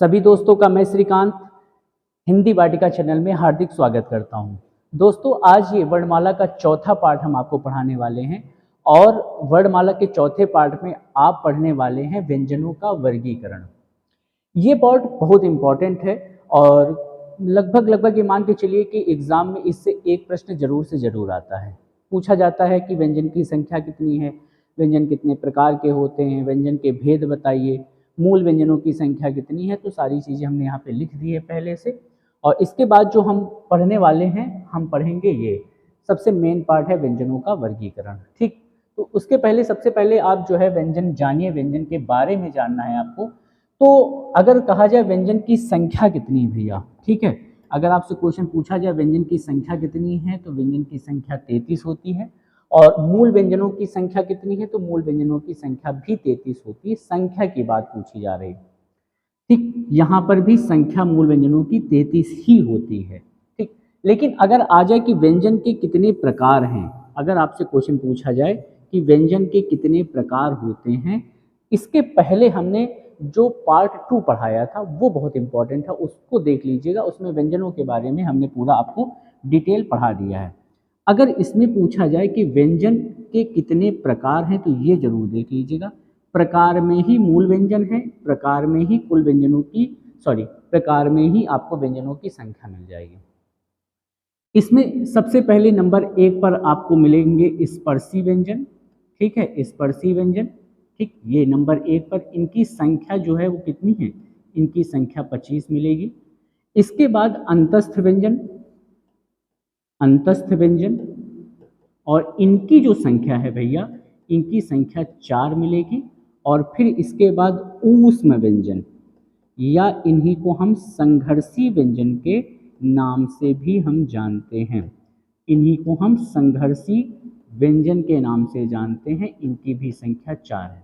सभी दोस्तों का मैं श्रीकांत हिंदी वाटिका चैनल में हार्दिक स्वागत करता हूं। दोस्तों, आज ये वर्णमाला का चौथा पार्ट हम आपको पढ़ाने वाले हैं और वर्णमाला के चौथे पार्ट में आप पढ़ने वाले हैं व्यंजनों का वर्गीकरण। ये पार्ट बहुत इंपॉर्टेंट है और लगभग ये मान के चलिए कि एग्जाम में इससे एक प्रश्न जरूर से जरूर आता है। पूछा जाता है कि व्यंजन की संख्या कितनी है, व्यंजन कितने प्रकार के होते हैं, व्यंजन के भेद बताइए, मूल व्यंजनों की संख्या कितनी है। तो सारी चीज़ें हमने यहाँ पे लिख दी है पहले से। और इसके बाद जो हम पढ़ने वाले हैं, हम पढ़ेंगे ये सबसे मेन पार्ट है व्यंजनों का वर्गीकरण। ठीक, तो उसके पहले सबसे पहले आप जो है व्यंजन जानिए, व्यंजन के बारे में जानना है आपको। तो अगर कहा जाए व्यंजन की संख्या कितनी है भैया, ठीक है, अगर आपसे क्वेश्चन पूछा जाए व्यंजन की संख्या कितनी है, तो व्यंजन की संख्या 33 होती है। और मूल व्यंजनों की संख्या कितनी है, तो मूल व्यंजनों की संख्या भी 33 होती है। संख्या की बात पूछी जा रही है, ठीक, यहाँ पर भी संख्या मूल व्यंजनों की 33 ही होती है। ठीक, लेकिन अगर आ जाए कि व्यंजन के कितने प्रकार हैं, अगर आपसे क्वेश्चन पूछा जाए कि व्यंजन के कितने प्रकार होते हैं, इसके पहले हमने जो पार्ट 2 पढ़ाया था वो बहुत इंपॉर्टेंट था, उसको देख लीजिएगा। उसमें व्यंजनों के बारे में हमने पूरा आपको डिटेल पढ़ा दिया है। अगर इसमें पूछा जाए कि व्यंजन के कितने प्रकार हैं, तो ये जरूर देख लीजिएगा। प्रकार में ही मूल व्यंजन है, प्रकार में ही कुल व्यंजनों की प्रकार में ही आपको व्यंजनों की संख्या मिल जाएगी। इसमें सबसे पहले नंबर 1 पर आपको मिलेंगे स्पर्शी व्यंजन। ठीक है, स्पर्शी व्यंजन, ठीक, ये नंबर 1 पर इनकी संख्या जो है वो कितनी है, इनकी संख्या 25 मिलेगी। इसके बाद अंतस्थ व्यंजन, अंतस्थ व्यंजन, और इनकी जो संख्या है भैया, इनकी संख्या 4 मिलेगी। और फिर इसके बाद ऊष्म व्यंजन, या इन्हीं को हम संघर्षी व्यंजन के नाम से भी हम जानते हैं। इन्हीं को हम संघर्षी व्यंजन के नाम से जानते हैं। इनकी भी संख्या 4 है।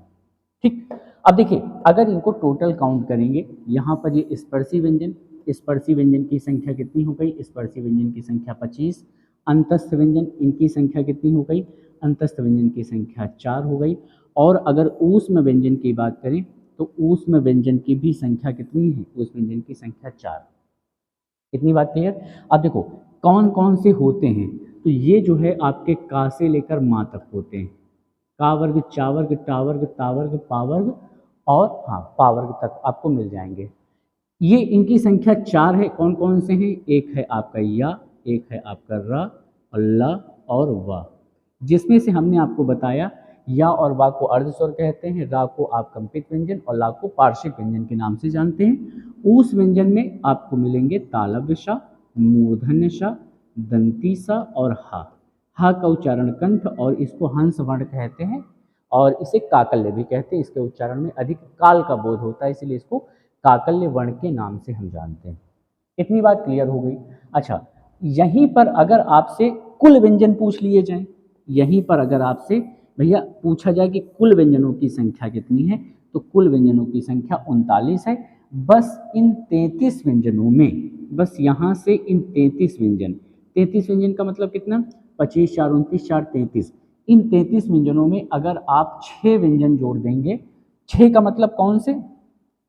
ठीक, अब देखिए, अगर इनको टोटल काउंट करेंगे, यहाँ पर ये स्पर्शी व्यंजन, स्पर्शी व्यंजन की संख्या कितनी हो गई, स्पर्शी व्यंजन की संख्या 25। अंतस्थ व्यंजन, इनकी संख्या कितनी हो गई, अंतस्थ व्यंजन की संख्या 4 हो गई। और अगर ऊष्म व्यंजन की बात करें, तो ऊष्म व्यंजन की भी संख्या कितनी है, ऊष्म व्यंजन की संख्या 4। इतनी बात क्लियर। अब देखो कौन कौन से होते हैं, तो ये जो है आपके का से लेकर माँ तक होते हैं। का वर्ग, चा वर्ग, टा वर्ग, ता वर्ग, पा वर्ग और हाँ पा वर्ग तक आपको मिल जाएंगे। ये इनकी संख्या 4 है। कौन कौन से हैं, एक है आपका या, एक है आपका रा और ला और वा, जिसमें से हमने आपको बताया या और वा को अर्ध स्वर कहते हैं, रा को आप कंपित व्यंजन और ला को पार्श्विक व्यंजन के नाम से जानते हैं। उस व्यंजन में आपको मिलेंगे तालव्य सा, मूर्धन्य सा, दंती सा और हा। हा का उच्चारण कंठ और इसको हंस वर्ण कहते हैं और इसे काकल्य भी कहते हैं। इसके उच्चारण में अधिक काल का बोध होता है, इसलिए इसको काकल्य वर्ण के नाम से हम जानते हैं। इतनी बात क्लियर हो गई। अच्छा, यहीं पर अगर आपसे कुल व्यंजन पूछ लिए जाएं, यहीं पर अगर आपसे भैया पूछा जाए कि कुल व्यंजनों की संख्या कितनी है, तो कुल व्यंजनों की संख्या 39 है। बस इन 33 व्यंजनों में, बस यहाँ से इन 33 व्यंजन, 33 व्यंजन का मतलब कितना, 25 4 29 4 33, इन 33 व्यंजनों में अगर आप 6 व्यंजन जोड़ देंगे, 6 का मतलब कौन से,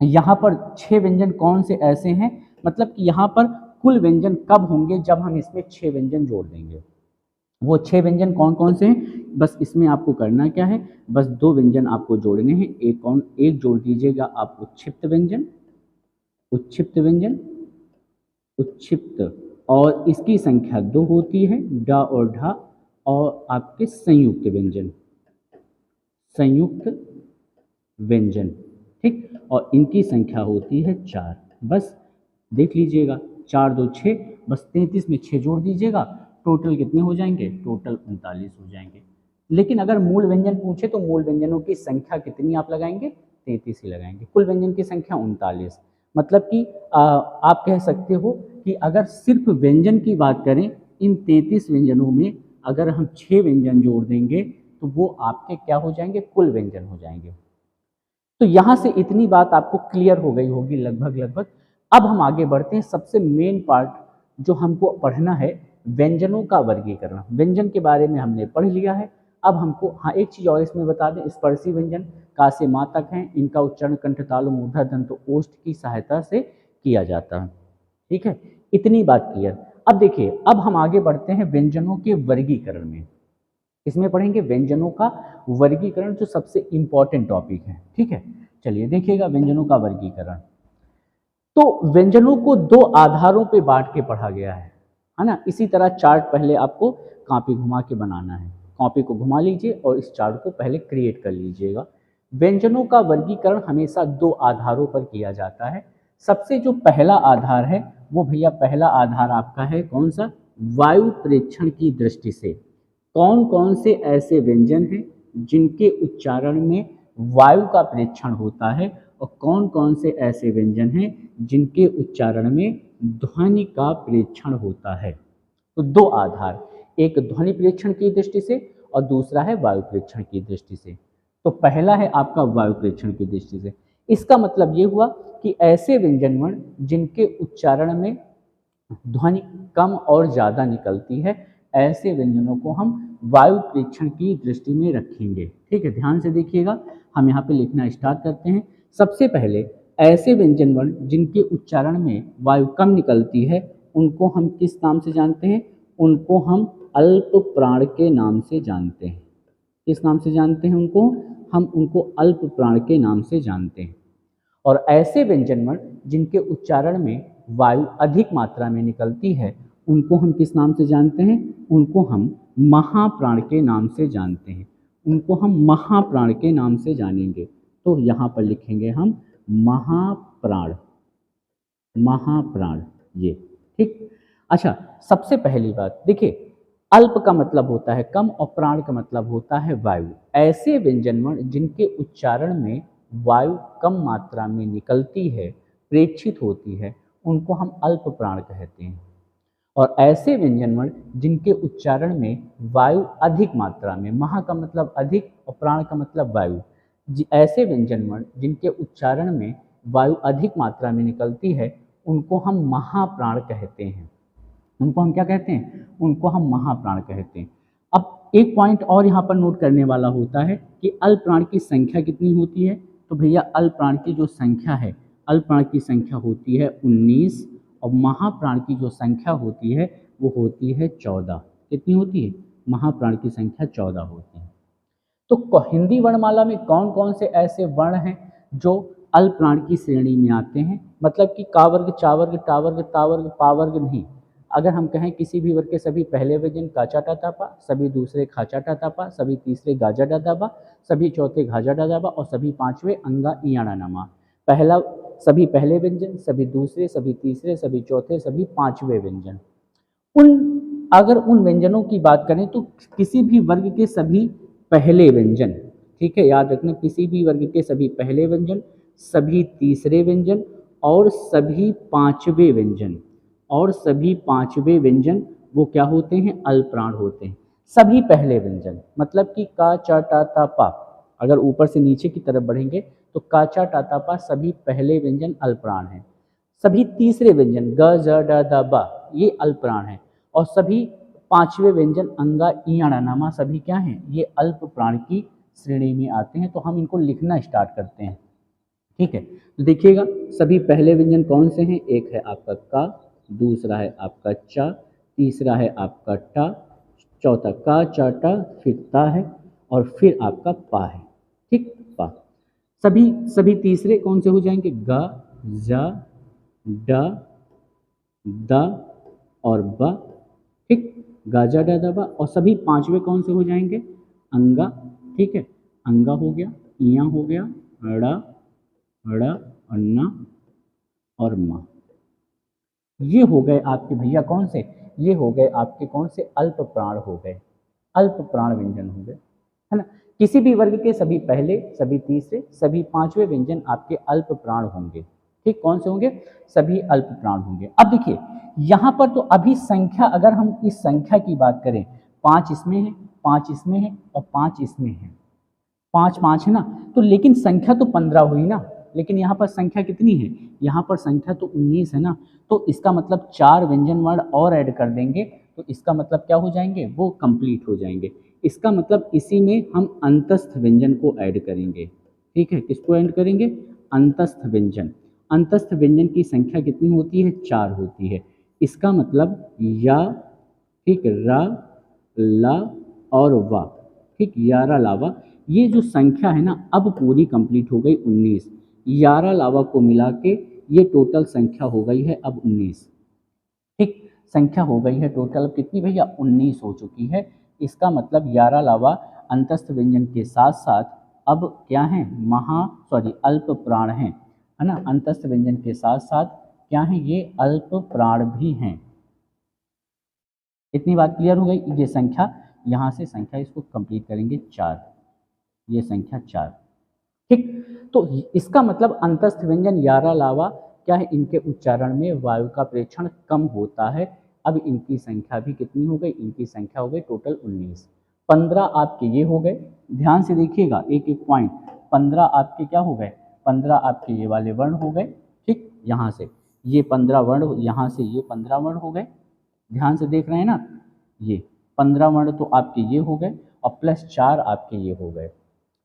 यहाँ पर 6 व्यंजन कौन से ऐसे हैं, मतलब कि यहाँ पर कुल व्यंजन कब होंगे, जब हम इसमें 6 व्यंजन जोड़ देंगे। वो 6 व्यंजन कौन कौन से हैं, बस इसमें आपको करना क्या है, बस 2 व्यंजन आपको जोड़ने हैं। एक जोड़ दीजिएगा आप उच्छिप्त व्यंजन, उच्छिप्त व्यंजन, उच्छिप्त, और इसकी संख्या 2 होती है, डा और ढा, और आपके संयुक्त व्यंजन, संयुक्त व्यंजन, ठीक, और इनकी संख्या होती है 4। बस देख लीजिएगा, 4 2 6, बस 33 में 6 जोड़ दीजिएगा, टोटल कितने हो जाएंगे, टोटल 39 हो जाएंगे। लेकिन अगर मूल व्यंजन पूछे तो मूल व्यंजनों की संख्या कितनी आप लगाएंगे, 33 ही लगाएंगे। कुल व्यंजन की संख्या 39, मतलब कि आप कह सकते हो कि अगर सिर्फ व्यंजन की बात करें, इन 33 व्यंजनों में अगर हम 6 व्यंजन जोड़ देंगे तो वो आपके क्या हो जाएंगे, कुल व्यंजन हो जाएंगे। तो यहाँ से इतनी बात आपको क्लियर हो गई होगी लगभग। अब हम आगे बढ़ते हैं, सबसे मेन पार्ट जो हमको पढ़ना है, व्यंजनों का वर्गीकरण। व्यंजन के बारे में हमने पढ़ लिया है। अब हमको हाँ एक चीज़ और इसमें बता दें, स्पर्शी व्यंजन का से माँ तक हैं, इनका उच्चारण कंठ तालु मूर्धा दंत ओष्ठ की सहायता से किया जाता है। ठीक है, इतनी बात क्लियर। अब देखिए, अब हम आगे बढ़ते हैं व्यंजनों के वर्गीकरण में। इसमें पढ़ेंगे व्यंजनों का वर्गीकरण, जो सबसे इंपॉर्टेंट टॉपिक है। ठीक है, चलिए देखिएगा व्यंजनों का वर्गीकरण। तो व्यंजनों को दो आधारों पे बांट के पढ़ा गया है ना। इसी तरह चार्ट पहले आपको कॉपी घुमा के बनाना है, कॉपी को घुमा लीजिए और इस चार्ट को पहले क्रिएट कर लीजिएगा। व्यंजनों का वर्गीकरण हमेशा दो आधारों पर किया जाता है। सबसे जो पहला आधार है वो भैया पहला आधार आपका है कौन सा, वायु प्रेक्षण की दृष्टि से। कौन कौन से ऐसे व्यंजन हैं जिनके उच्चारण में वायु का प्रेक्षण होता है, और कौन कौन से ऐसे व्यंजन हैं जिनके उच्चारण में ध्वनि का प्रेक्षण होता है। तो दो आधार, एक ध्वनि प्रेक्षण की दृष्टि से और दूसरा है वायु प्रेक्षण की दृष्टि से। तो पहला है आपका वायु प्रेक्षण की दृष्टि से। इसका मतलब ये हुआ कि ऐसे व्यंजन वर्ण जिनके उच्चारण में ध्वनि कम और ज़्यादा निकलती है, ऐसे व्यंजनों को हम वायु प्रेक्षण की दृष्टि में रखेंगे। ठीक है, ध्यान से देखिएगा, हम यहाँ पे लिखना स्टार्ट करते हैं। सबसे पहले ऐसे व्यंजन वर्ण जिनके उच्चारण में वायु कम निकलती है, उनको हम किस नाम से जानते हैं, उनको हम अल्प प्राण के नाम से जानते हैं। किस नाम से जानते हैं उनको, हम उनको अल्प प्राण के नाम से जानते हैं। और ऐसे व्यंजन वर्ण जिनके उच्चारण में वायु अधिक मात्रा में निकलती है, उनको हम किस नाम से जानते हैं, उनको हम महाप्राण के नाम से जानते हैं। उनको हम महाप्राण के नाम से जानेंगे। तो यहाँ पर लिखेंगे हम महाप्राण, महाप्राण ये। ठीक, अच्छा, सबसे पहली बात देखिए, अल्प का मतलब होता है कम और प्राण का मतलब होता है वायु। ऐसे व्यंजन वर्ण जिनके उच्चारण में वायु कम मात्रा में निकलती है, प्रेक्षित होती है, उनको हम अल्प प्राण कहते हैं। और ऐसे व्यंजन वर्ण जिनके उच्चारण में वायु अधिक मात्रा में, महा का मतलब अधिक और प्राण का मतलब वायु, ऐसे व्यंजन वर्ण जिनके उच्चारण में वायु अधिक मात्रा में निकलती है, उनको हम महाप्राण कहते हैं। उनको हम क्या कहते हैं, उनको हम महाप्राण कहते हैं। अब एक पॉइंट और यहाँ पर नोट करने वाला होता है कि अल्प प्राण की संख्या कितनी होती है। तो भैया अल्प प्राण की जो संख्या है, अल्प प्राण की संख्या होती है 19, और महाप्राण की जो संख्या होती है वो होती है 14। कितनी होती है, महाप्राण की संख्या 14 होती है। तो हिंदी वर्णमाला में कौन कौन से ऐसे वर्ण हैं जो अल्प प्राण की श्रेणी में आते हैं, मतलब कि का वर्ग, चा वर्ग, टा वर्ग, ता वर्ग, पा वर्ग नहीं। अगर हम कहें किसी भी वर्ग के सभी पहले व्यंजन काचा टा तापा, सभी दूसरे खाचा टा तापा, सभी तीसरे गाजा डा दाबा, सभी चौथे घाजा डा दाबा और सभी पांचवे अंगा इयाड़ा नमा। पहला सभी पहले व्यंजन, सभी दूसरे, सभी तीसरे, सभी चौथे, सभी पांचवे व्यंजन। अगर उन व्यंजनों की बात करें तो किसी भी वर्ग के सभी पहले व्यंजन, ठीक है, याद रखना, किसी भी वर्ग के सभी पहले व्यंजन, सभी तीसरे व्यंजन और सभी पांचवे व्यंजन, और सभी पांचवे व्यंजन वो क्या होते हैं, अल्प प्राण होते हैं। सभी पहले व्यंजन मतलब कि का, चा, टा, ता, पा, अगर ऊपर से नीचे की तरफ बढ़ेंगे तो का, चा, टा, ता, पा सभी पहले व्यंजन अल्प प्राण हैं। सभी तीसरे व्यंजन ग, ज, ड, द, बा ये अल्प प्राण हैं। और सभी पांचवे व्यंजन अंगा इयाड़ा नामा सभी क्या हैं, ये अल्प प्राण की श्रेणी में आते हैं। तो हम इनको लिखना स्टार्ट करते हैं। ठीक है, तो देखिएगा सभी पहले व्यंजन कौन से हैं, एक है आपका का, दूसरा है आपका चा, तीसरा है आपका टा, चौथा का, चा, टा, फिर ता है और फिर आपका पा है। ठीक, पा। सभी तीसरे कौन से हो जाएंगे, गा, जा, डा, दा और बा। ठीक, गाजा डा दबा। और सभी पांचवे कौन से हो जाएंगे, अंगा। ठीक है, अंगा हो गया, इया हो गया, ड़ा, ड़ा, अन्ना और मा। ये हो गए आपके भैया कौन से, ये हो गए आपके कौन से, अल्प प्राण हो गए, अल्प प्राण व्यंजन हो गए, है ना। किसी भी वर्ग के सभी पहले, सभी तीसरे, सभी पांचवे व्यंजन आपके अल्प प्राण होंगे। ठीक, कौन से होंगे, सभी अल्प प्राण होंगे। अब देखिए यहाँ पर तो अभी संख्या, अगर हम इस संख्या की बात करें, 5 इसमें है, 5 इसमें है और 5 इसमें है, 5 5 है ना। तो लेकिन संख्या तो 15 हुई ना, लेकिन यहाँ पर संख्या कितनी है, यहाँ पर संख्या तो 19 है ना। तो इसका मतलब 4 व्यंजन वर्ण और ऐड कर देंगे तो इसका मतलब क्या हो जाएंगे, वो कंप्लीट हो जाएंगे। इसका मतलब इसी में हम अंतस्थ व्यंजन को ऐड करेंगे। ठीक है, किसको ऐड करेंगे? अंतस्थ व्यंजन। अंतस्थ व्यंजन की संख्या कितनी होती है? 4 होती है। इसका मतलब या, ठीक, रा, ला और वा, ठीक, यारा लावा, ये जो संख्या है ना अब पूरी कंप्लीट हो गई 19। यारा लावा को मिला के ये टोटल संख्या हो गई है अब 19। ठीक, संख्या हो गई है टोटल कितनी भैया? 19 हो चुकी है। इसका मतलब यारा लावा अंतस्थ व्यंजन के साथ साथ अब क्या है? अल्प प्राण है ना। अंतस्थ व्यंजन के साथ साथ क्या है? ये अल्प प्राण भी हैं। इतनी बात क्लियर हो गई? ये संख्या, यहाँ से संख्या इसको कंप्लीट करेंगे 4, ये संख्या 4। ठीक, तो इसका मतलब अंतस्थ व्यंजन यारा लावा क्या है? इनके उच्चारण में वायु का प्रेक्षण कम होता है। अब इनकी संख्या भी कितनी हो गई? इनकी संख्या हो गई टोटल 19। 15 आपके ये हो गए, ध्यान से देखिएगा एक एक पॉइंट। 15 आपके क्या हो गए? 15 आपके ये वाले वर्ण हो गए। ठीक, यहाँ से ये 15 वर्ण, यहाँ से ये 15 वर्ण हो गए। ध्यान से देख रहे हैं ना, ये 15 वर्ण तो आपके ये हो गए और प्लस 4 आपके ये हो गए,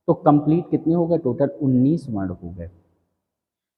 तो कंप्लीट कितने हो गए? टोटल 19 वर्ण हो गए।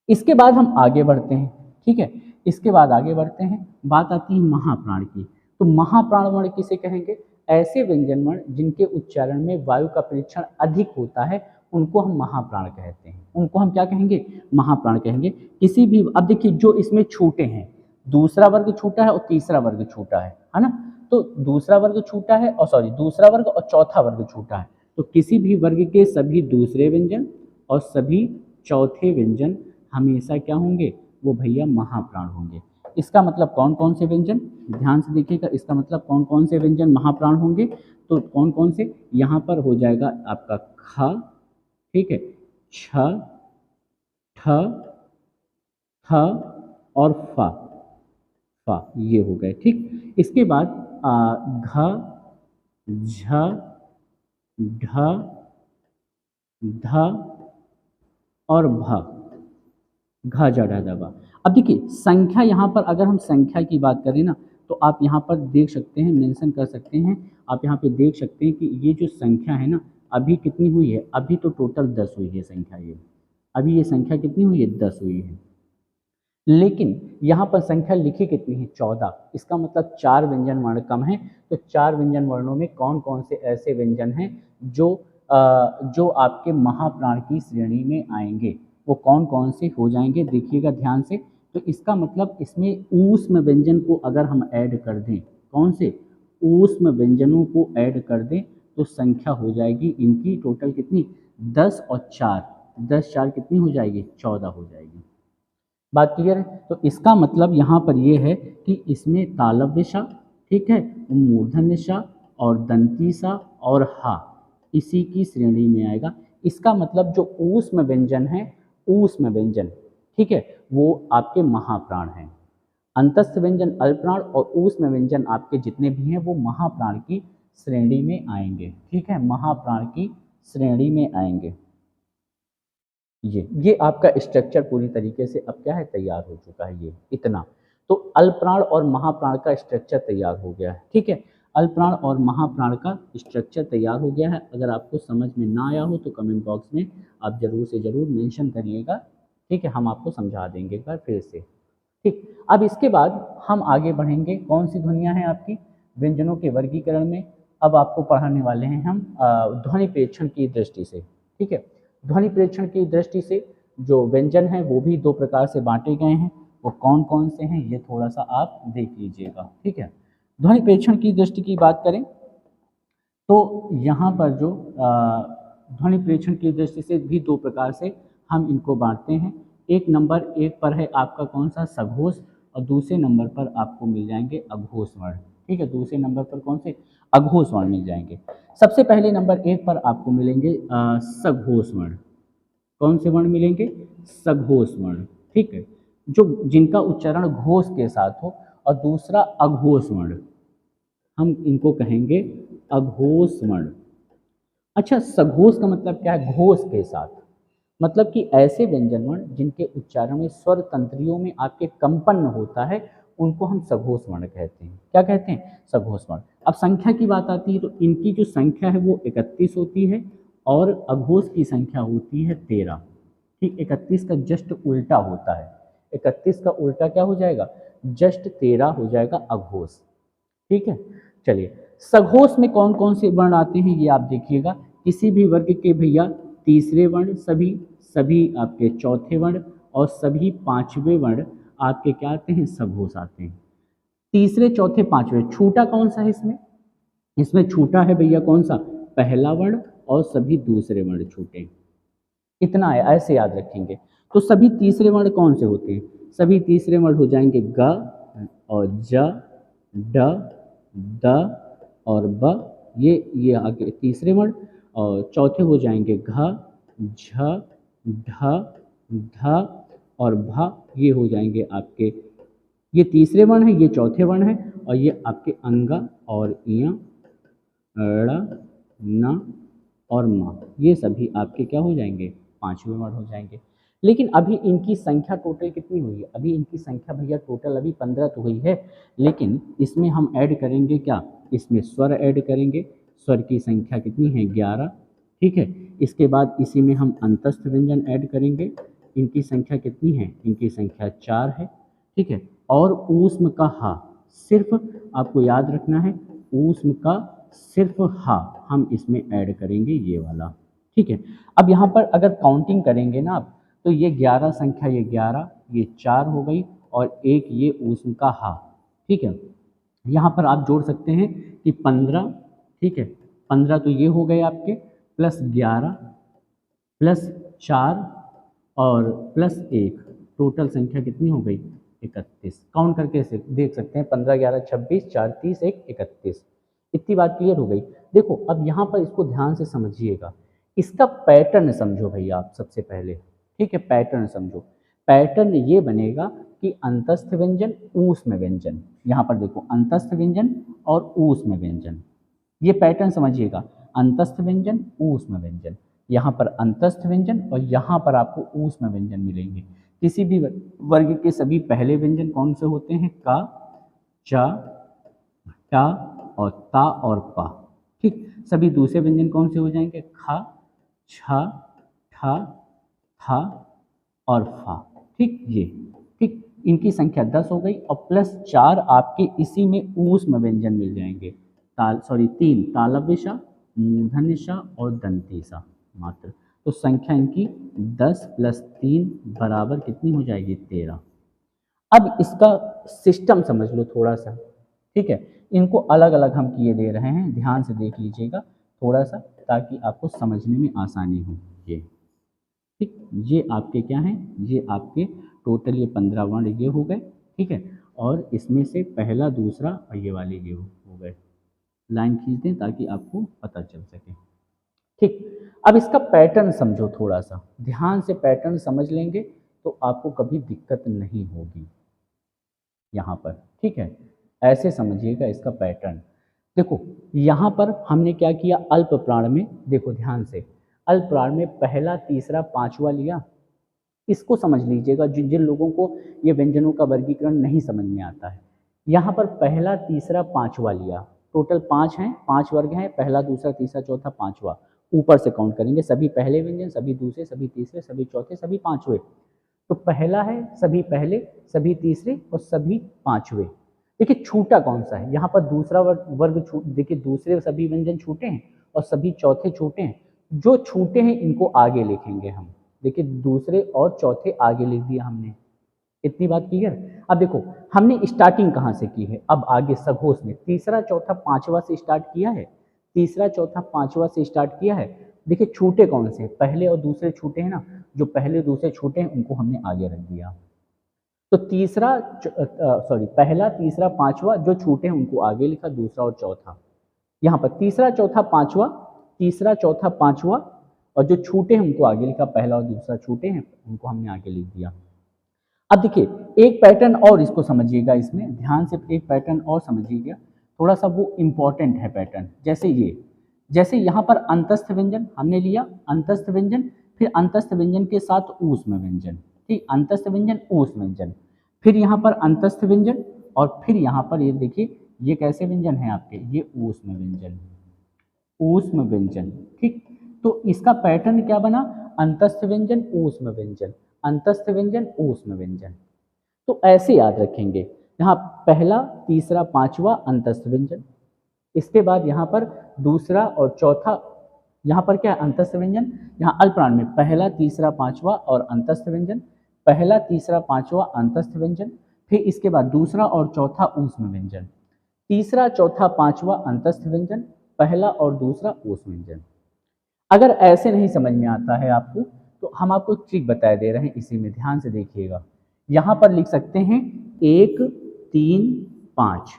इसके बाद हम आगे बढ़ते हैं। ठीक है, इसके बाद आगे बढ़ते हैं, बात आती है महाप्राण की। तो महाप्राण वर्ण किसे कहेंगे? ऐसे व्यंजन वर्ण जिनके उच्चारण में वायु का परीक्षण अधिक होता है उनको हम महाप्राण कहते हैं। उनको हम क्या कहेंगे? महाप्राण कहेंगे। किसी भी, अब देखिए जो इसमें छूटे हैं, दूसरा वर्ग छूटा है और तीसरा वर्ग छूटा है ना। तो दूसरा वर्ग छूटा है और दूसरा वर्ग और चौथा वर्ग छूटा है, तो किसी भी वर्ग के सभी दूसरे व्यंजन और सभी चौथे व्यंजन हमेशा क्या होंगे? वो भैया महाप्राण होंगे। इसका मतलब कौन कौन से व्यंजन? ध्यान से देखिएगा, इसका मतलब कौन कौन से व्यंजन महाप्राण होंगे? तो कौन कौन से? यहाँ पर हो जाएगा आपका ख, ठीक है, छ, ठ, थ और फा, ये हो गए। ठीक, इसके बाद घ, झ, ढ, ध और भ, घ, ज, ढ, ध, भ। अब देखिए संख्या, यहाँ पर अगर हम संख्या की बात करें ना तो आप यहाँ पर देख सकते हैं, मेंशन कर सकते हैं, आप यहाँ पे देख सकते हैं कि ये जो संख्या है ना अभी कितनी हुई है? अभी तो टोटल 10 हुई है संख्या। ये अभी ये संख्या कितनी हुई है? 10 हुई है। लेकिन यहाँ पर संख्या लिखी कितनी है? 14। इसका मतलब 4 व्यंजन वर्ण कम है। तो 4 व्यंजन वर्णों में कौन कौन से ऐसे व्यंजन हैं जो आपके महाप्राण की श्रेणी में आएंगे? वो कौन कौन से हो जाएंगे? देखिएगा ध्यान से। तो इसका मतलब इसमें ऊष्म व्यंजन को अगर हम ऐड कर दें, कौन से? ऊष्म व्यंजनों को ऐड कर दें तो संख्या हो जाएगी इनकी टोटल कितनी? 10 और 4, 10 4 कितनी हो जाएगी? 14 हो जाएगी। बात क्लियर है? तो इसका मतलब यहाँ पर ये है कि इसमें तालव्य सा, ठीक है, मूर्धन्य सा और दंती सा और हा इसी की श्रेणी में आएगा। इसका मतलब जो ऊष्म व्यंजन है, ऊष्म व्यंजन, ठीक है, वो आपके महाप्राण हैं। अंतस्थ व्यंजन अल्पप्राण और ऊष्म व्यंजन आपके जितने भी हैं वो महाप्राण की श्रेणी में आएंगे। ठीक है, महाप्राण की श्रेणी में आएंगे। ये आपका स्ट्रक्चर पूरी तरीके से अब क्या है? तैयार हो चुका है। ये इतना तो अल्पप्राण और महाप्राण का स्ट्रक्चर तैयार हो गया है। ठीक है, अल्पप्राण और महाप्राण का स्ट्रक्चर तैयार हो गया है। अगर आपको समझ में ना आया हो तो कमेंट बॉक्स में आप जरूर से जरूर मेंशन करिएगा। ठीक है, हम आपको समझा देंगे एक बार फिर से। ठीक, अब इसके बाद हम आगे बढ़ेंगे। कौन सी ध्वनियाँ हैं आपकी व्यंजनों के वर्गीकरण में? अब आपको पढ़ाने वाले हैं हम ध्वनि प्रेक्षण की दृष्टि से। ठीक है, ध्वनि प्रेक्षण की दृष्टि से जो व्यंजन हैं वो भी 2 प्रकार से बांटे गए हैं। वो कौन कौन से हैं ये थोड़ा सा आप देख लीजिएगा। ठीक है, ध्वनि प्रेक्षण की दृष्टि की बात करें तो यहाँ पर जो ध्वनि प्रेक्षण की दृष्टि से भी 2 प्रकार से हम इनको बांटते हैं। एक नंबर एक पर है आपका कौन सा? सघोष, और दूसरे नंबर पर आपको मिल जाएंगे अघोष वर्ण। ठीक है, दूसरे नंबर पर कौन से? अघोष वर्ण मिल जाएंगे। सबसे पहले नंबर 1 पर आपको मिलेंगे सघोष वर्ण। कौन से वर्ण मिलेंगे? सघोष वर्ण। ठीक है, जो जिनका उच्चारण घोष के साथ हो, और दूसरा अघोष वर्ण, हम इनको कहेंगे अघोष वर्ण। अच्छा, सघोष का मतलब क्या है? घोष के साथ, मतलब कि ऐसे व्यंजन वर्ण जिनके उच्चारण में स्वर तंत्रियों में आपके कंपन होता है उनको हम सघोष वर्ण कहते हैं। क्या कहते हैं? सघोष वर्ण। अब संख्या की बात आती है तो इनकी जो संख्या है वो 31 होती है और अघोष की संख्या होती है 13। ठीक, 31 का जस्ट उल्टा होता है। 31 का उल्टा क्या हो जाएगा? जस्ट 13 हो जाएगा अघोष। ठीक है, चलिए सघोष में कौन कौन से वर्ण आते हैं ये आप देखिएगा। किसी भी वर्ग के भैया तीसरे वर्ण, सभी आपके चौथे वर्ण और सभी पांचवे वर्ण आपके क्या आते हैं? सघोष आते हैं। तीसरे, चौथे, पांचवे, छूटा कौन सा है इसमें? इसमें छूटा है भैया कौन सा? पहला वर्ण और सभी दूसरे वर्ण छूटे। इतना है, ऐसे याद रखेंगे। तो सभी तीसरे वर्ण कौन से होते हैं? सभी तीसरे वर्ण हो जाएंगे ग और ज, ड, द और ब, ये आगे तीसरे वर्ण। और चौथे हो जाएंगे घ, झ, ढ, ध और भ, ये हो जाएंगे आपके, ये तीसरे वर्ण है, ये चौथे वर्ण है और ये आपके अंगा और इया, ड़, न और म, ये सभी आपके क्या हो जाएंगे? पांचवें वर्ण हो जाएंगे। लेकिन अभी इनकी संख्या टोटल कितनी हुई है? अभी इनकी संख्या भैया टोटल अभी 15 तो हुई है, लेकिन इसमें हम ऐड करेंगे क्या? इसमें स्वर ऐड करेंगे। स्वर की संख्या कितनी है? 11। ठीक है, इसके बाद इसी में हम अंतस्थ व्यंजन ऐड करेंगे। इनकी संख्या कितनी है? इनकी संख्या 4 है। ठीक है, और ऊष्म का हा, सिर्फ आपको याद रखना है, ऊष्म का सिर्फ हा हम इसमें ऐड करेंगे, ये वाला। ठीक है, अब यहाँ पर अगर काउंटिंग करेंगे ना आप, तो ये 11 संख्या, ये 11, ये 4 हो गई और एक ये ऊष्म का हा। ठीक है, यहाँ पर आप जोड़ सकते हैं कि 15। ठीक है, 15 तो ये हो गए आपके, प्लस 11 प्लस 4 और प्लस 1, टोटल संख्या कितनी हो गई? 31। काउंट करके से देख सकते हैं, 15, 11, 26, 4, 30, 1, 31। इतनी बात क्लियर हो गई। देखो अब यहाँ पर इसको ध्यान से समझिएगा, इसका पैटर्न समझो भैया आप सबसे पहले। ठीक है, पैटर्न समझो। पैटर्न ये बनेगा कि अंतस्थ व्यंजन, ऊष्म व्यंजन। यहाँ पर देखो, अंतस्थ व्यंजन और ऊष्म व्यंजन, ये पैटर्न समझिएगा। अंतस्थ व्यंजन, ऊष्म व्यंजन, यहाँ पर अंतस्थ व्यंजन और यहाँ पर आपको ऊष्म व्यंजन मिलेंगे। किसी भी वर्ग के सभी पहले व्यंजन कौन से होते हैं? का, चा, टा और ता और पा। ठीक, सभी दूसरे व्यंजन कौन से हो जाएंगे? खा, छा, ठा, था और फा। ठीक, ये ठीक, इनकी संख्या 10 हो गई और प्लस 4 आपके इसी में ऊष्म व्यंजन मिल जाएंगे। 3 तालव्यशा, मूर्धन्यशा और दंतीसा मात्र। तो संख्या इनकी 10 प्लस 3 बराबर कितनी हो जाएगी? 13। अब इसका सिस्टम समझ लो थोड़ा सा। ठीक है, इनको अलग अलग हम किए दे रहे हैं, ध्यान से देख लीजिएगा थोड़ा सा, ताकि आपको समझने में आसानी हो। ये ठीक, ये आपके क्या हैं? ये आपके टोटल ये 15 वर्ण ये हो गए। ठीक है, और इसमें से पहला, दूसरा और ये वाले ये हो गए। लाइन खींच दें ताकि आपको पता चल सके। ठीक, अब इसका पैटर्न समझो थोड़ा सा, ध्यान से पैटर्न समझ लेंगे तो आपको कभी दिक्कत नहीं होगी यहाँ पर। ठीक है, ऐसे समझिएगा इसका पैटर्न। देखो यहाँ पर हमने क्या किया, अल्प प्राण में, देखो ध्यान से, अल्प प्राण में पहला, तीसरा, पांचवा लिया। इसको समझ लीजिएगा जिन लोगों को ये व्यंजनों का वर्गीकरण नहीं समझ में आता है। यहाँ पर पहला, तीसरा, पांचवा लिया, टोटल 5 हैं, 5 वर्ग हैं, पहला, दूसरा, तीसरा, चौथा, पांचवा। ऊपर से काउंट करेंगे, सभी पहले व्यंजन, सभी दूसरे, सभी तीसरे, सभी चौथे, सभी पांचवे। तो पहला है सभी पहले, सभी तीसरे और सभी पांचवे। देखिए छूटा कौन सा है? यहाँ पर दूसरा वर्ग छूट, देखिए दूसरे सभी व्यंजन छूटे हैं और सभी चौथे छूटे हैं। जो छूटे हैं इनको आगे लिखेंगे हम। देखिए दूसरे और चौथे आगे लिख दिया हमने। इतनी बात क्लियर? अब देखो हमने स्टार्टिंग कहाँ से की है, अब आगे सघोष में तीसरा, चौथा, पांचवा से स्टार्ट किया है। तीसरा, चौथा, पांचवा से स्टार्ट किया है। देखिए छूटे कौन से? पहले और दूसरे छूटे हैं ना, जो पहले दूसरे छूटे हैं उनको हमने आगे रख दिया। तो पहला, तीसरा, पांचवा जो छूटे हैं उनको आगे लिखा, दूसरा और चौथा। यहाँ पर तीसरा, चौथा, पांचवा, तीसरा, चौथा, पांचवा और जो छूटे हैं उनको आगे लिखा, पहला और दूसरा छूटे हैं उनको हमने आगे लिख दिया। अब देखिए एक पैटर्न और इसको समझिएगा, इसमें ध्यान से एक पैटर्न और समझिएगा, थोड़ा सा वो इम्पॉर्टेंट है पैटर्न। जैसे यहाँ पर अंतस्थ व्यंजन हमने लिया, अंतस्थ व्यंजन, फिर अंतस्थ व्यंजन के साथ ऊष्म व्यंजन। ठीक, अंतस्थ व्यंजन, ऊष्म व्यंजन, फिर यहाँ पर अंतस्थ व्यंजन, और फिर यहाँ पर ये देखिए ये कैसे व्यंजन है आपके, ये ऊष्म व्यंजन, ऊष्म व्यंजन। ठीक, तो इसका पैटर्न क्या बना, अंतस्थ व्यंजन ऊष्म व्यंजन, अंतस्थ व्यंजन ऊष्म व्यंजन। तो ऐसे याद रखेंगे, यहाँ पहला तीसरा पांचवा अंतस्थ व्यंजन, इसके बाद यहाँ पर दूसरा और चौथा, यहाँ पर क्या है अंतस्थ व्यंजन, यहाँ अल्पप्राण में पहला तीसरा पांचवा और अंतस्थ व्यंजन, पहला तीसरा पांचवा अंतस्थ व्यंजन, फिर इसके बाद दूसरा और चौथा ऊष्म व्यंजन, तीसरा चौथा पांचवा अंतस्थ व्यंजन, पहला और दूसरा ऊष्म व्यंजन। अगर ऐसे नहीं समझ में आता है आपको तो हम आपको ट्रिक बता दे रहे हैं, इसी में ध्यान से देखिएगा। यहाँ पर लिख सकते हैं 1 3 5,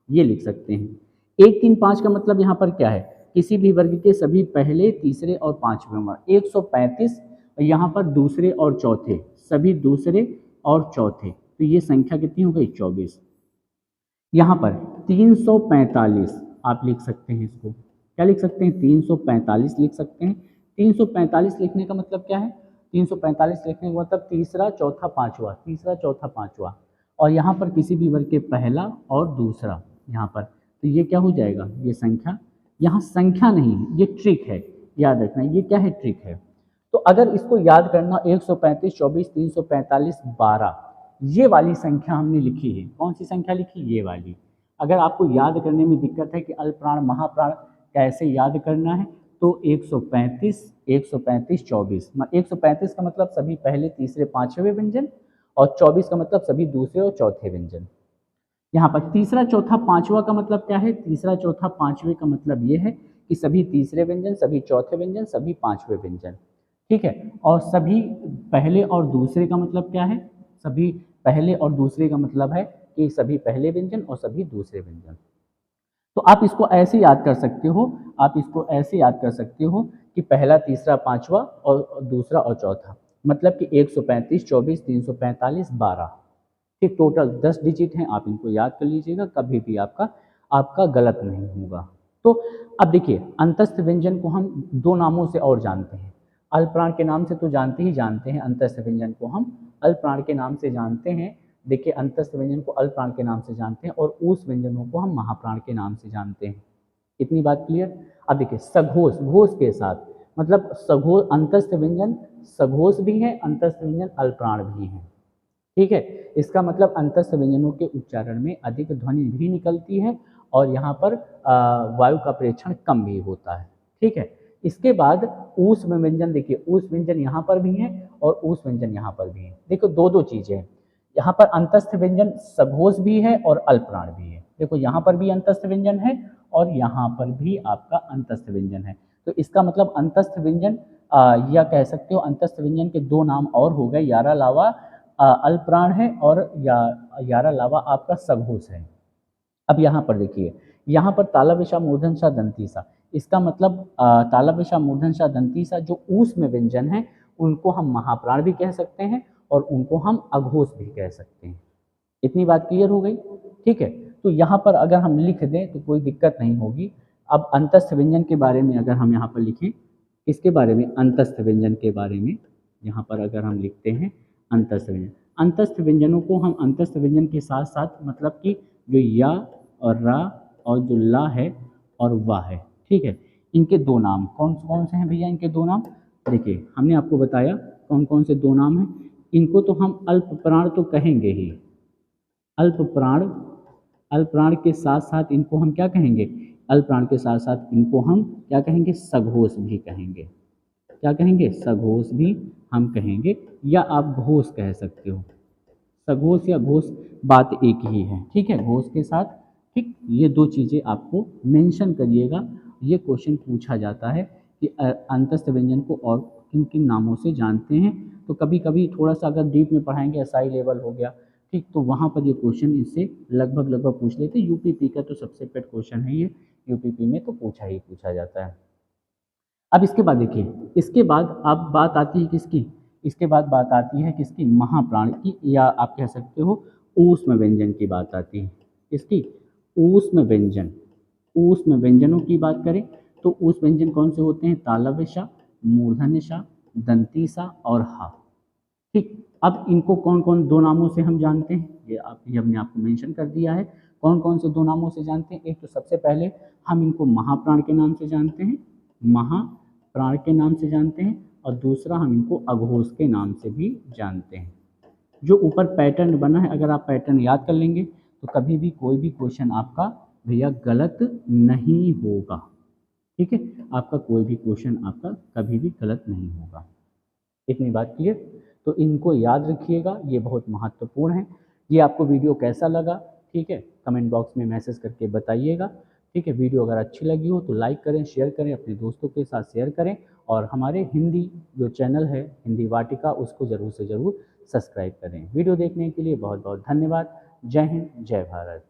ये लिख सकते हैं। 1 3 5 का मतलब यहाँ पर क्या है, किसी भी वर्ग के सभी पहले तीसरे और पांचवें वर्ग, 135 यहाँ पर दूसरे और चौथे, सभी दूसरे और चौथे, तो ये संख्या कितनी हो गई 24। यहाँ पर 345 आप लिख सकते हैं, इसको क्या लिख सकते हैं 345 लिख सकते हैं। 345 लिखने का मतलब क्या है, 345 लिखने का मतलब तीसरा चौथा पांचवा, तीसरा चौथा पांचवा, और यहाँ पर किसी भी वर्ग के पहला और दूसरा, यहाँ पर तो ये क्या हो जाएगा, ये संख्या, यहाँ संख्या नहीं है ये ट्रिक है, याद रखना ये क्या है ट्रिक है। तो अगर इसको याद करना 135 24 345 12, ये वाली संख्या हमने लिखी है, कौन सी संख्या लिखी, ये वाली। अगर आपको याद करने में दिक्कत है कि अल्पप्राण महाप्राण कैसे याद करना है, तो 135 135 24, 135 का मतलब सभी पहले तीसरे पांचवें व्यंजन, और 24 का मतलब सभी दूसरे और चौथे व्यंजन। यहाँ पर तीसरा चौथा पांचवा का मतलब क्या है, तीसरा चौथा पांचवे का मतलब ये है कि सभी तीसरे व्यंजन, सभी चौथे व्यंजन, सभी पांचवें व्यंजन, ठीक है। और सभी पहले और दूसरे का मतलब क्या है, सभी पहले और दूसरे का मतलब है कि सभी पहले व्यंजन और सभी दूसरे व्यंजन। तो आप इसको ऐसे याद कर सकते हो, आप इसको ऐसे याद कर सकते हो कि पहला तीसरा पांचवा और दूसरा और चौथा, मतलब कि 135 24 345 12, ठीक, टोटल 10 डिजिट हैं, आप इनको याद कर लीजिएगा, कभी भी आपका आपका गलत नहीं होगा। तो अब देखिए अंतस्थ व्यंजन को हम दो नामों से और जानते हैं, अल्पप्राण के नाम से तो जानते ही जानते हैं, अंतस्थ व्यंजन को हम अल्पप्राण के नाम से जानते हैं। देखिए अंतस्थ व्यंजन को अल्पप्राण के नाम से जानते हैं और ऊष्म व्यंजनों को हम महाप्राण के नाम से जानते हैं। इतनी बात क्लियर। अब देखिए सघोष, घोष के साथ, मतलब सघोष अंतस्थ व्यंजन सघोष भी है, अंतस्थ व्यंजन अल्पप्राण भी है, ठीक है। इसका मतलब अंतस्थ व्यंजनों के उच्चारण में अधिक ध्वनि भी निकलती है और यहाँ पर वायु का प्रेक्षण कम भी होता है, ठीक है। इसके बाद ऊष्म व्यंजन, देखिए ऊष्म व्यंजन यहाँ पर भी है और ऊष्म व्यंजन यहाँ पर भी है। देखो दो दो चीजें हैं, यहाँ पर अंतस्थ व्यंजन सघोष भी है और अल्पप्राण भी है। देखो यहाँ पर भी अंतस्थ व्यंजन है और यहाँ पर भी आपका अंतस्थ व्यंजन है। तो इसका मतलब अंतस्थ व्यंजन या कह सकते हो अंतस्थ व्यंजन के दो नाम और हो गए, यारा लावा अल्पप्राण है और यारा लावा आपका सघोष है। अब यहाँ पर देखिए, यहाँ पर तालव्यशा मूर्धन्यशा दंतीसा, इसका मतलब तालव्यशा मूर्धन्यशा दंतीसा जो ऊष्म व्यंजन है उनको हम महाप्राण भी कह सकते हैं और उनको हम अघोष भी कह सकते हैं। इतनी बात क्लियर हो गई, ठीक है। तो यहाँ पर अगर हम लिख दें तो कोई दिक्कत नहीं होगी। अब अंतस्थ व्यंजन के बारे में अगर हम यहाँ पर लिखें, इसके बारे में अंतस्थ व्यंजन के बारे में यहाँ पर अगर हम लिखते हैं अंतस्थ व्यंजन, अंतस्थ व्यंजनों को हम अंतस्थ व्यंजन के साथ साथ मतलब कि जो या और रा और जो ला है और वा है, ठीक है, इनके दो नाम कौन कौन से हैं भैया, इनके दो नाम देखिए हमने आपको बताया कौन कौन से दो नाम हैं। इनको तो हम अल्पप्राण तो कहेंगे ही, अल्पप्राण, अल्पप्राण के साथ साथ इनको हम क्या कहेंगे, अल्पप्राण के साथ साथ इनको हम क्या कहेंगे, सघोष भी कहेंगे। क्या कहेंगे, सघोष भी हम कहेंगे, या आप घोष कह सकते हो। सघोष या घोष बात एक ही है, ठीक है, घोष के साथ, ठीक। ये दो चीज़ें आपको मेंशन करिएगा, ये क्वेश्चन पूछा जाता है कि अंतस्थ व्यंजन को और किन किन नामों से जानते हैं। तो कभी कभी थोड़ा सा अगर डीप में पढ़ाएंगे, एसआई लेवल हो गया, ठीक, तो वहाँ पर ये क्वेश्चन इससे लगभग पूछ लेते। यूपीपी का तो सबसे पेट क्वेश्चन है ये, यूपीपी में तो पूछा ही पूछा जाता है। अब इसके बाद देखिए, इसके बाद अब बात आती है किसकी, इसके बाद बात आती है किसकी, महाप्राण की, या आप कह सकते हो ऊष्म व्यंजन की बात आती है। इसकी ऊष्म व्यंजन, ऊष्म व्यंजनों की बात करें तो ऊष्म व्यंजन कौन से होते हैं, तालव्यशा, मूर्धन्यशा, दंतीसा और हा, ठीक। अब इनको कौन कौन दो नामों से हम जानते हैं, ये हमने आपको मेंशन कर दिया है। कौन कौन से दो नामों से जानते हैं? एक तो सबसे पहले हम इनको महाप्राण के नाम से जानते हैं, महाप्राण के नाम से जानते हैं, और दूसरा हम इनको अघोष के नाम से भी जानते हैं। जो ऊपर पैटर्न बना है, अगर आप पैटर्न याद कर लेंगे तो कभी भी कोई भी क्वेश्चन आपका भैया गलत नहीं होगा। ठीक है, आपका कोई भी क्वेश्चन आपका कभी भी गलत नहीं होगा। इतनी बात क्लियर? तो इनको याद रखिएगा, ये बहुत महत्वपूर्ण है। ये आपको वीडियो कैसा लगा, ठीक है, कमेंट बॉक्स में मैसेज करके बताइएगा। ठीक है, वीडियो अगर अच्छी लगी हो तो लाइक करें, शेयर करें, अपने दोस्तों के साथ शेयर करें, और हमारे हिंदी जो चैनल है हिंदी वाटिका, उसको ज़रूर से ज़रूर सब्सक्राइब करें। वीडियो देखने के लिए बहुत बहुत धन्यवाद। जय हिंद, जय भारत।